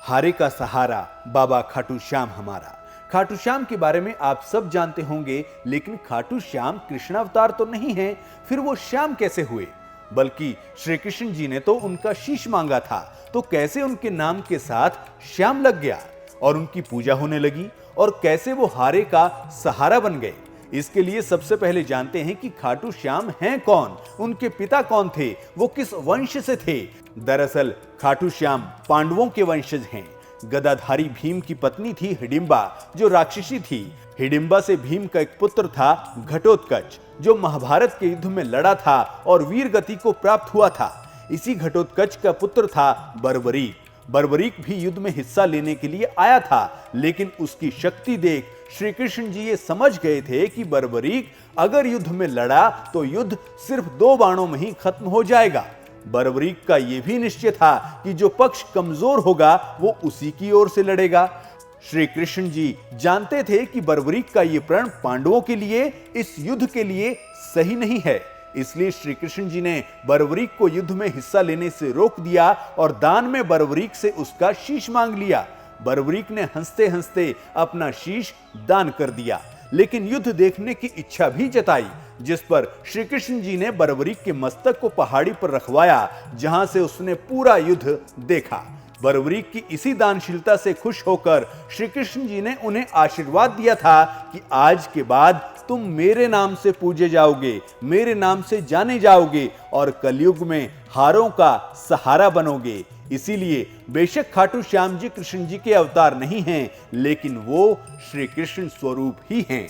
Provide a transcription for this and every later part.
हारे का सहारा बाबा खाटू श्याम हमारा। खाटू श्याम के बारे में आप सब जानते होंगे, लेकिन खाटू श्याम कृष्ण अवतार तो नहीं है। फिर वो श्याम कैसे हुए? बल्कि श्री कृष्ण जी ने तो उनका शीश मांगा था, तो कैसे उनके नाम के साथ श्याम लग गया और उनकी पूजा होने लगी, और कैसे वो हारे का सहारा बन गए? इसके लिए सबसे पहले जानते हैं कि खाटू श्याम हैं कौन, उनके पिता कौन थे, वो किस वंश से थे। दरअसल खाटू श्याम पांडवों के वंशज हैं। गदाधारी भीम की पत्नी थी हिडिंबा, जो राक्षसी थी। हिडिंबा से भीम का एक पुत्र था घटोत्कच, जो महाभारत के युद्ध में लड़ा था और वीर गति को प्राप्त हुआ था। इसी घटोत्कच का पुत्र था बर्बरीक। बर्बरीक भी युद्ध में हिस्सा लेने के लिए आया था, लेकिन उसकी शक्ति देख श्री कृष्ण जी ये समझ गए थे कि बर्बरीक अगर युद्ध में लड़ा तो युद्ध सिर्फ 2 बाणों में ही खत्म हो जाएगा। बर्बरीक का यह भी निश्चय था कि जो पक्ष कमजोर होगा वो उसी की ओर से लड़ेगा। श्री कृष्ण जी जानते थे कि बर्बरीक का ये प्रण पांडवों के लिए, इस युद्ध के लिए सही नहीं है। इसलिए श्री कृष्ण जी ने बर्बरीक को युद्ध में हिस्सा लेने से रोक दिया और दान में बर्बरीक से उसका शीश मांग लिया। बर्बरीक ने हंसते हंसते अपना शीश दान कर दिया, लेकिन युद्ध देखने की इच्छा भी जताई, जिस पर श्री कृष्ण जी ने बर्बरीक के मस्तक को पहाड़ी पर रखवाया, जहां से उसने पूरा युद्ध देखा। बर्बरीक की इसी दानशीलता से खुश होकर श्री कृष्ण जी ने उन्हें आशीर्वाद दिया था कि आज के बाद तुम मेरे नाम से पूजे जाओगे, मेरे नाम से जाने जाओगे और कलयुग में हारों का सहारा बनोगे। इसीलिए बेशक खाटू श्याम जी कृष्ण जी के अवतार नहीं हैं, लेकिन वो श्री कृष्ण स्वरूप ही हैं।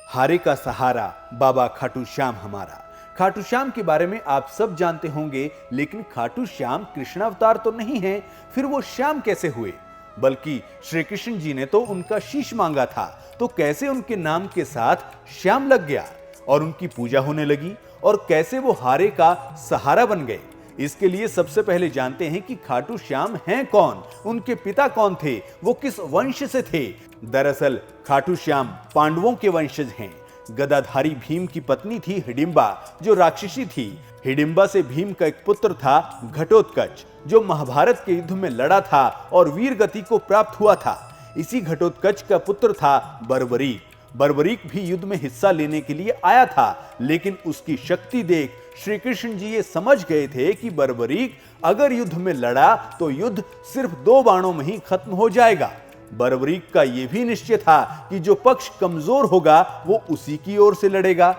हारे का सहारा बाबा खाटू श्याम हमारा। खाटू श्याम के बारे में आप सब जानते होंगे, लेकिन खाटू श्याम कृष्ण अवतार तो नहीं है। फिर वो श्याम कैसे हुए? बल्कि श्री कृष्ण जी ने तो उनका शीश मांगा था, तो कैसे उनके नाम के साथ श्याम लग गया और उनकी पूजा होने लगी, और कैसे वो हारे का सहारा बन गए? इसके लिए सबसे पहले जानते हैं कि खाटू श्याम हैं कौन, उनके पिता कौन थे, वो किस वंश से थे। दरअसल खाटू श्याम पांडवों के वंशज हैं। गदाधारी भीम की पत्नी थी हिडिंबा, जो राक्षसी थी। हिडिंबा से भीम का एक पुत्र था घटोत्कच, जो महाभारत के युद्ध में लड़ा था और वीर गति को प्राप्त हुआ था। इसी घटोत्कच का पुत्र था बर्बरीक। बर्बरीक भी युद्ध में हिस्सा लेने के लिए आया था, लेकिन उसकी शक्ति देख श्री कृष्ण जी ये समझ गए थे कि बर्बरीक अगर युद्ध में लड़ा तो युद्ध सिर्फ 2 बाणों में ही खत्म हो जाएगा। बर्बरीक का यह भी निश्चय था कि जो पक्ष कमजोर होगा वो उसी की ओर से लड़ेगा।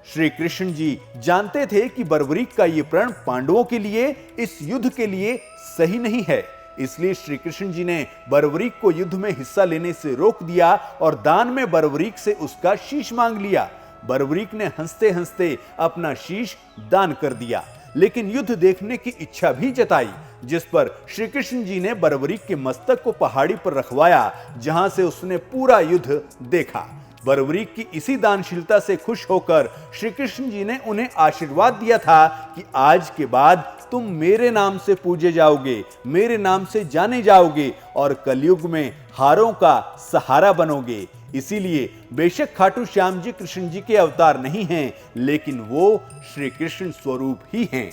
श्री कृष्ण जी जानते थे कि बर्बरीक का ये प्रण पांडवों के लिए, इस युद्ध के लिए सही नहीं है। इसलिए श्री कृष्ण जी ने बर्बरीक को युद्ध में हिस्सा लेने से रोक दिया और दान में बर्बरीक से उसका शीश मांग लिया। बर्बरीक ने हंसते हंसते अपना शीश दान कर दिया, लेकिन युद्ध देखने की इच्छा भी जताई, जिस पर श्री कृष्ण जी ने बर्बरीक के मस्तक को पहाड़ी पर रखवाया, जहां से उसने पूरा युद्ध देखा। बर्बरीक की इसी दानशीलता से खुश होकर श्री कृष्ण जी ने उन्हें आशीर्वाद दिया था कि आज के बाद तुम मेरे नाम से पूजे जाओगे, मेरे नाम से जाने जाओगे और कलयुग में हारों का सहारा बनोगे। इसीलिए बेशक खाटू श्याम जी कृष्ण जी के अवतार नहीं हैं, लेकिन वो श्री कृष्ण स्वरूप ही हैं।